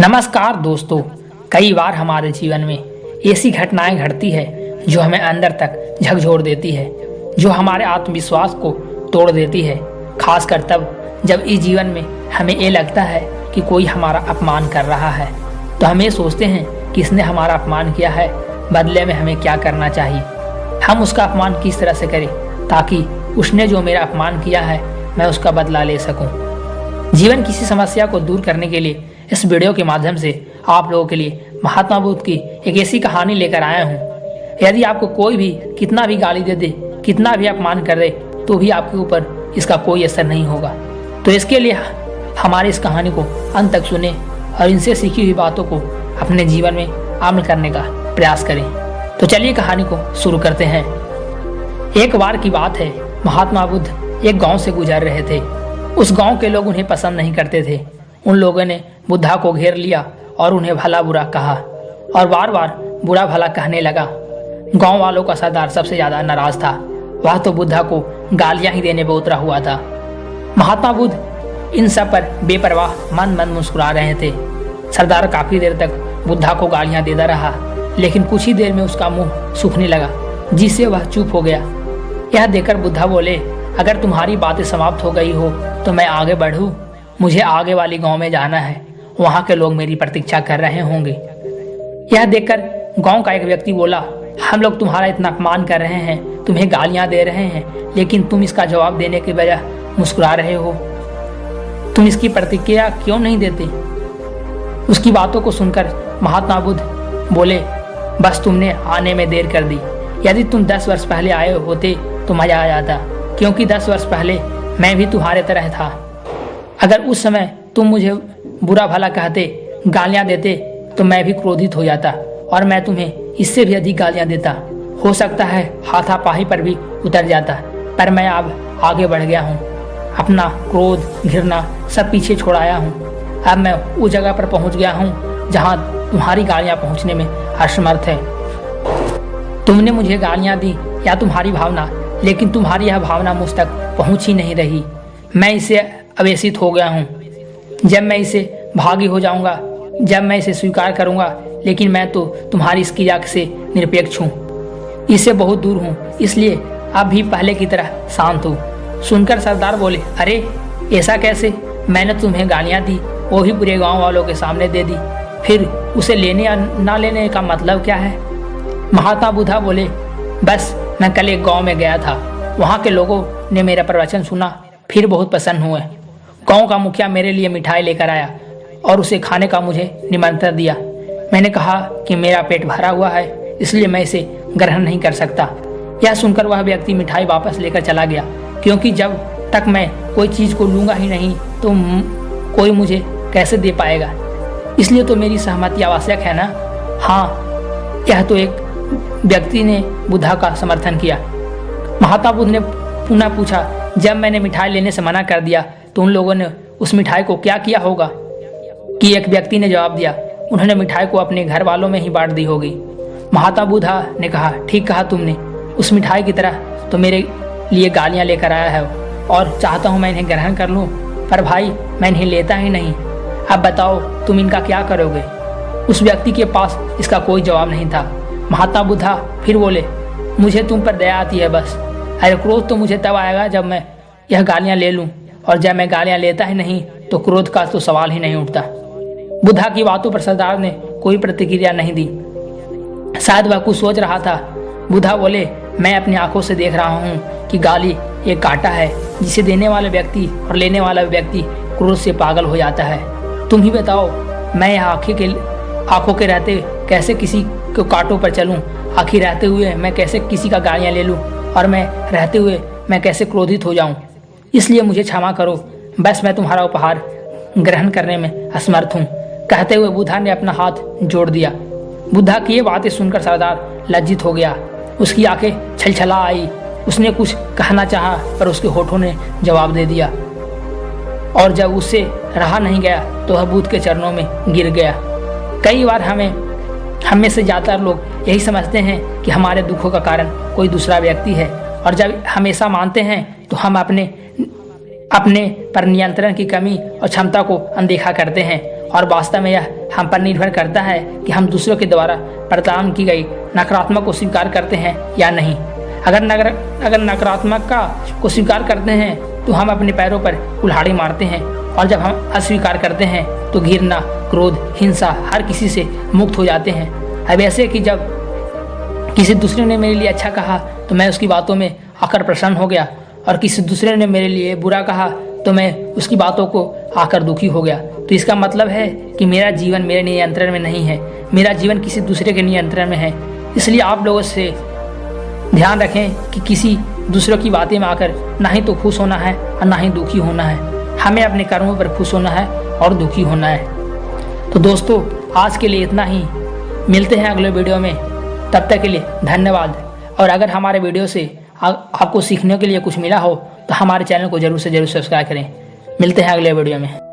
नमस्कार दोस्तों। कई बार हमारे जीवन में ऐसी घटनाएं घटती है जो हमें अंदर तक झकझोर देती है, जो हमारे आत्मविश्वास को तोड़ देती है। खासकर तब जब इस जीवन में हमें ये लगता है कि कोई हमारा अपमान कर रहा है, तो हम ये सोचते हैं कि इसने हमारा अपमान किया है, बदले में हमें क्या करना चाहिए, हम उसका अपमान किस तरह से करें ताकि उसने जो मेरा अपमान किया है मैं उसका बदला ले सकूं। जीवन किसी समस्या को दूर करने के लिए इस वीडियो के माध्यम से आप लोगों के लिए महात्मा बुद्ध की एक ऐसी कहानी लेकर आया हूँ। यदि आपको कोई भी कितना भी गाली दे दे, कितना भी अपमान कर दे, तो भी आपके ऊपर इसका कोई असर नहीं होगा। तो इसके लिए हमारी इस कहानी को अंत तक सुने और इनसे सीखी हुई बातों को अपने जीवन में अमल करने का प्रयास करें। तो चलिए कहानी को शुरू करते हैं। एक बार की बात है, महात्मा बुद्ध एक गांव से गुजर रहे थे। उस गांव के लोग उन्हें पसंद नहीं करते थे। उन लोगों ने बुद्धा को घेर लिया और उन्हें भला बुरा कहा और बार बार बुरा भला कहने लगा। गांव वालों का सरदार सबसे ज्यादा नाराज था। वह तो बुद्धा को गालियां ही देने पर उतरा हुआ था। महात्मा बुद्ध इन सब पर बेपरवाह मन मन मुस्कुरा रहे थे। सरदार काफी देर तक बुद्धा को गालियां देता रहा, लेकिन कुछ ही देर में उसका मुंह सूखने लगा, जिससे वह चुप हो गया। यह देखकर बुद्धा बोले, अगर तुम्हारी बातें समाप्त हो गई हो तो मैं आगे बढ़ूं। मुझे आगे वाली गांव में जाना है, वहां के लोग मेरी प्रतीक्षा कर रहे होंगे। यह देखकर गांव का एक व्यक्ति बोला, हम लोग तुम्हारा इतना अपमान कर रहे हैं, तुम्हें गालियां दे रहे हैं, लेकिन तुम इसका जवाब देने के बजाय मुस्कुरा रहे हो। तुम इसकी प्रतिक्रिया क्यों नहीं देते? उसकी बातों को सुनकर महात्मा बुद्ध बोले, बस तुमने आने में देर कर दी। यदि तुम 10 वर्ष पहले आए होते तो मजा आ जाता, क्योंकि 10 वर्ष पहले मैं भी तुम्हारे तरह था। अगर उस समय तुम मुझे बुरा भला कहते, गालियां देते, तो मैं भी क्रोधित हो जाता और मैं तुम्हें इससे भी अधिक गालियां देता। हो सकता है हाथापाई पर भी उतर जाता, पर मैं अब आगे बढ़ गया हूँ। अपना क्रोध, घृणा सब पीछे छोड़ाया हूँ। अब मैं उस जगह पर पहुँच गया हूँ जहाँ तुम्हारी गालियाँ पहुँचने में असमर्थ है। तुमने मुझे गालियाँ दी या तुम्हारी भावना, लेकिन तुम्हारी यह भावना मुझ तक पहुँच ही नहीं रही। मैं इससे अवेशित हो गया हूँ। जब मैं इसे भागी हो जाऊंगा, जब मैं इसे स्वीकार करूंगा, लेकिन मैं तो तुम्हारी इस क्रिया से निरपेक्ष हूँ, इससे बहुत दूर हूँ, इसलिए अब भी पहले की तरह शांत हूँ। सुनकर सरदार बोले, अरे ऐसा कैसे? मैंने तुम्हें गालियाँ दी, वो भी पूरे गांव वालों के सामने दे दी, फिर उसे लेने या ना लेने का मतलब क्या है? महात्मा बुद्धा बोले, बस मैं कल एक गाँव में गया था, वहाँ के लोगों ने मेरा प्रवचन सुना, फिर बहुत प्रसन्न हुए। गांव का मुखिया मेरे लिए मिठाई लेकर आया और उसे खाने का मुझे निमंत्रण दिया। मैंने कहा कि मेरा पेट भरा हुआ है, इसलिए मैं इसे ग्रहण नहीं कर सकता। यह सुनकर वह व्यक्ति मिठाई वापस लेकर चला गया, क्योंकि जब तक मैं कोई चीज़ को लूँगा ही नहीं तो कोई मुझे कैसे दे पाएगा। इसलिए तो मेरी सहमति आवश्यक है ना। हाँ, यह तो एक व्यक्ति ने बुद्धा का समर्थन किया। महात्मा बुद्ध ने पुनः पूछा, जब मैंने मिठाई लेने से मना कर दिया तो उन लोगों ने उस मिठाई को क्या किया होगा? कि एक व्यक्ति ने जवाब दिया, उन्होंने मिठाई को अपने घर वालों में ही बांट दी होगी। महात्मा बुद्धा ने कहा, ठीक कहा तुमने, उस मिठाई की तरह तो मेरे लिए गालियां लेकर आया है और चाहता हूं मैं इन्हें ग्रहण कर लूं, पर भाई मैं इन्हें लेता ही नहीं। अब बताओ तुम इनका क्या करोगे? उस व्यक्ति के पास इसका कोई जवाब नहीं था। महात्मा बुद्धा फिर बोले, मुझे तुम पर दया आती है बस। अरे क्रोध तो मुझे तब आएगा जब मैं यह गालियां ले लूं, और जब मैं गालियां लेता ही नहीं तो क्रोध का तो सवाल ही नहीं उठता। बुद्धा की बातों पर सरदार ने कोई प्रतिक्रिया नहीं दी। शायद वह कुछ सोच रहा था। बुद्धा बोले, मैं अपनी आंखों से देख रहा हूँ कि गाली एक कांटा है, जिसे देने वाले व्यक्ति और लेने वाला व्यक्ति क्रोध से पागल हो जाता है। तुम ही बताओ, मैं यह आंखों के रहते कैसे किसी को कांटों पर चलूं? आंखें रहते हुए मैं कैसे किसी का गालियां ले लूं, और मैं रहते हुए मैं कैसे क्रोधित हो जाऊं? इसलिए मुझे क्षमा करो, बस मैं तुम्हारा उपहार ग्रहण करने में असमर्थ हूँ। कहते हुए बुद्धा ने अपना हाथ जोड़ दिया। बुद्धा की ये बातें सुनकर सरदार लज्जित हो गया। उसकी आंखें छलछला आई। उसने कुछ कहना चाहा, पर उसके होठों ने जवाब दे दिया, और जब उससे रहा नहीं गया तो वह बुद्ध के चरणों में गिर गया। कई बार हम में से ज़्यादातर लोग यही समझते हैं कि हमारे दुखों का कारण कोई दूसरा व्यक्ति है, और जब हम ऐसा मानते हैं तो हम अपने पर नियंत्रण की कमी और क्षमता को अनदेखा करते हैं और वास्तव में यह हम पर निर्भर करता है कि हम दूसरों के द्वारा प्रदान की गई नकारात्मक को स्वीकार करते हैं या नहीं। अगर नकारात्मक को स्वीकार करते हैं तो हम अपने पैरों पर कुल्हाड़ी मारते हैं, और जब हम अस्वीकार करते हैं तो घृणा, क्रोध, हिंसा हर किसी से मुक्त हो जाते हैं। अब ऐसे कि जब किसी दूसरे ने मेरे लिए अच्छा कहा तो मैं उसकी बातों में आकर प्रसन्न हो गया, और किसी दूसरे ने मेरे लिए बुरा कहा तो मैं उसकी बातों को आकर दुखी हो गया। तो इसका मतलब है कि मेरा जीवन मेरे नियंत्रण में नहीं है, मेरा जीवन किसी दूसरे के नियंत्रण में है। इसलिए आप लोगों से ध्यान रखें कि किसी दूसरों की बातें में आकर ना ही तो खुश होना है और ना ही दुखी होना है। हमें अपने कर्मों पर खुश होना है और दुखी होना है। तो दोस्तों, आज के लिए इतना ही। मिलते हैं अगले वीडियो में, तब तक के लिए धन्यवाद। और अगर हमारे वीडियो से आपको सीखने के लिए कुछ मिला हो तो हमारे चैनल को जरूर से जरूर सब्सक्राइब करें। मिलते हैं अगले वीडियो में।